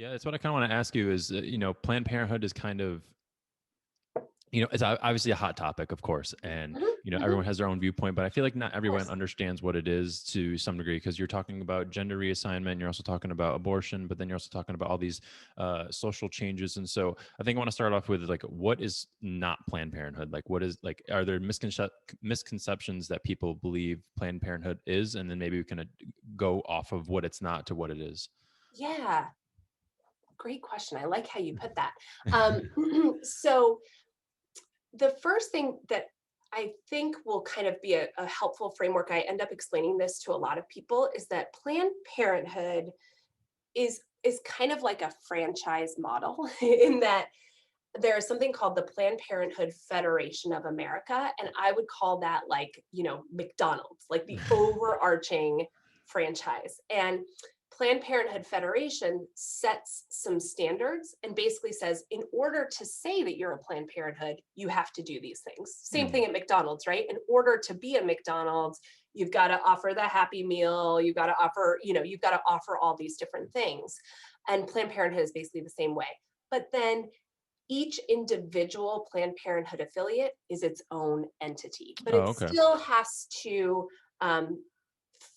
Yeah, that's what I kind of want to ask you is, Planned Parenthood is kind of, it's obviously a hot topic, of course, and Mhm, mhm, everyone has their own viewpoint, but I feel like not of everyone course. understands what it is to some degree because you're talking about gender reassignment, you're also talking about abortion, but then you're also talking about all these social changes, and so I think I want to start off with like, what is not Planned Parenthood? Like, what is like, are there misconceptions that people believe Planned Parenthood is, and then maybe we can go off of what it's not to what it is. Yeah, great question. I like how you put that. Um, so the first thing that I think will kind of be a helpful framework, I end up explaining this to a lot of people, is that Planned Parenthood is kind of like a franchise model in that there is something called the Planned Parenthood Federation of America, and I would call that like, McDonald's, like the overarching franchise. And Planned Parenthood Federation sets some standards and basically says, in order to say that you're a Planned Parenthood, you have to do these things. Same Mm, thing at McDonald's, right? In order to be a McDonald's, you've got to offer the Happy Meal, you've got to offer all these different things. And Planned Parenthood is basically the same way. But then each individual Planned Parenthood affiliate is its own entity, but oh, it okay. still has to um,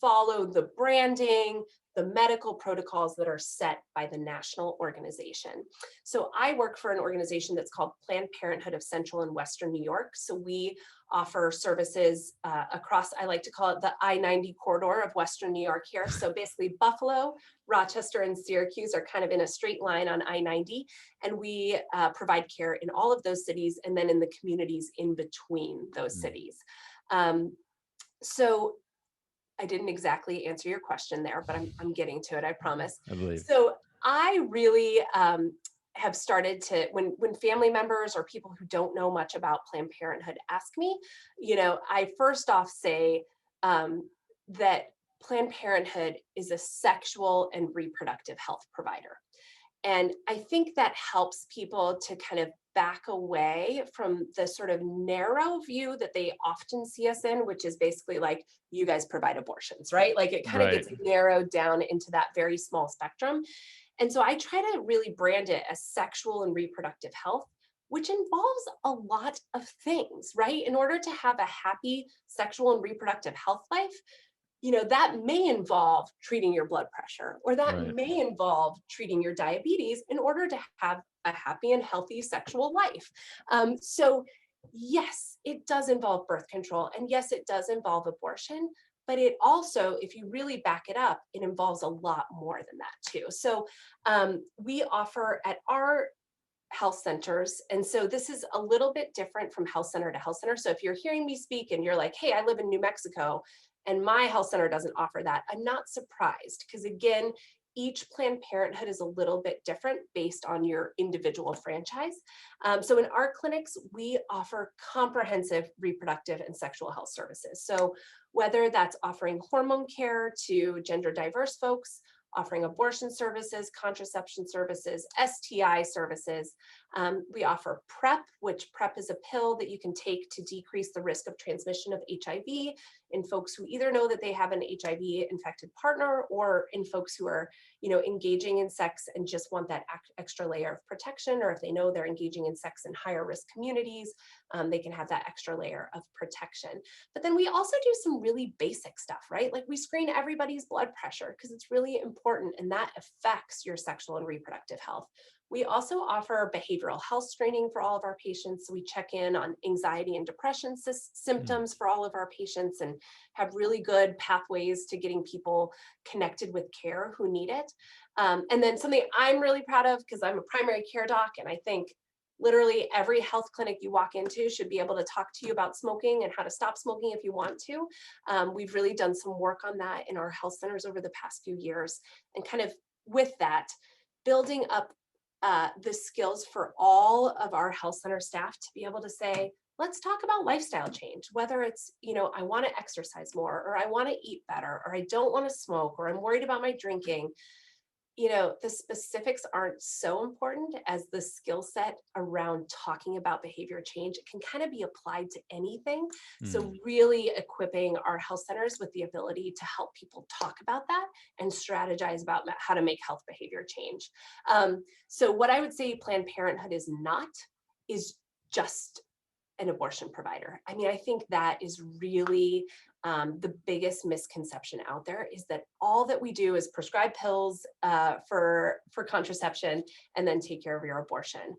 follow the branding, the medical protocols that are set by the national organization. So I work for an organization that's called Planned Parenthood of Central and Western New York. So we offer services across, I like to call it the I-90 corridor of Western New York here. So basically Buffalo, Rochester, and Syracuse are kind of in a straight line on I-90. And we provide care in all of those cities and then in the communities in between those Mm, cities. Um, so I didn't exactly answer your question there, but I'm getting to it, I promise. I believe. So I really have started to when family members or people who don't know much about Planned Parenthood ask me, I first off say that Planned Parenthood is a sexual and reproductive health provider. And I think that helps people to kind of back away from the sort of narrow view that they often see us in, which is basically like, you guys provide abortions, right? Like it kind of Right. gets narrowed down into that very small spectrum. And so I try to really brand it as sexual and reproductive health, which involves a lot of things, right? In order to have a happy sexual and reproductive health life, that may involve treating your blood pressure, or that Right. may involve treating your diabetes in order to have a happy and healthy sexual life. So, yes, it does involve birth control. And yes, it does involve abortion. But it also, if you really back it up, it involves a lot more than that, too. So, we offer at our health centers. And so this is a little bit different from health center to health center. So if you're hearing me speak and you're like, hey, I live in New Mexico and my health center doesn't offer that, I'm not surprised because, again, each Planned Parenthood is a little bit different based on your individual franchise. So in our clinics, we offer comprehensive reproductive and sexual health services. So whether that's offering hormone care to gender diverse folks, offering abortion services, contraception services, STI services. We offer PrEP, which PrEP is a pill that you can take to decrease the risk of transmission of HIV in folks who either know that they have an HIV infected partner or in folks who are, engaging in sex and just want that extra layer of protection, or if they know they're engaging in sex in higher risk communities, they can have that extra layer of protection. But then we also do some really basic stuff, right? Like we screen everybody's blood pressure because it's really important and that affects your sexual and reproductive health. We also offer behavioral health screening for all of our patients. So we check in on anxiety and depression Mm, symptoms for all of our patients and have really good pathways to getting people connected with care who need it. And then something I'm really proud of because I'm a primary care doc and I think literally every health clinic you walk into should be able to talk to you about smoking and how to stop smoking if you want to. We've really done some work on that in our health centers over the past few years. And kind of with that, building up the skills for all of our health center staff to be able to say, let's talk about lifestyle change, whether it's, I want to exercise more, or I want to eat better, or I don't want to smoke, or I'm worried about my drinking. The specifics aren't so important as the skill set around talking about behavior change. It can kind of be applied to anything. So, Mm, really equipping our health centers with the ability to help people talk about that and strategize about how to make health behavior change. So, what I would say Planned Parenthood is not is just an abortion provider. I mean, I think that is really the biggest misconception out there is that all that we do is prescribe pills for contraception and then take care of your abortion.